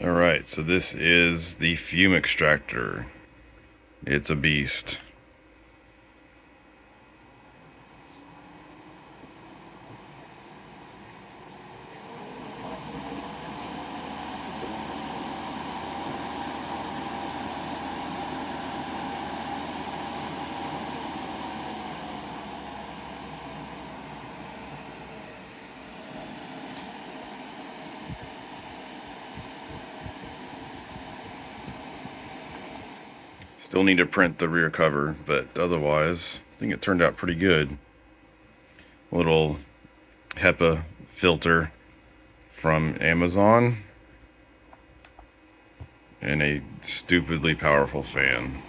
Alright, so this is the fume extractor. It's a beast. Still need to print the rear cover, but otherwise, I think it turned out pretty good. Little HEPA filter from Amazon and a stupidly powerful fan.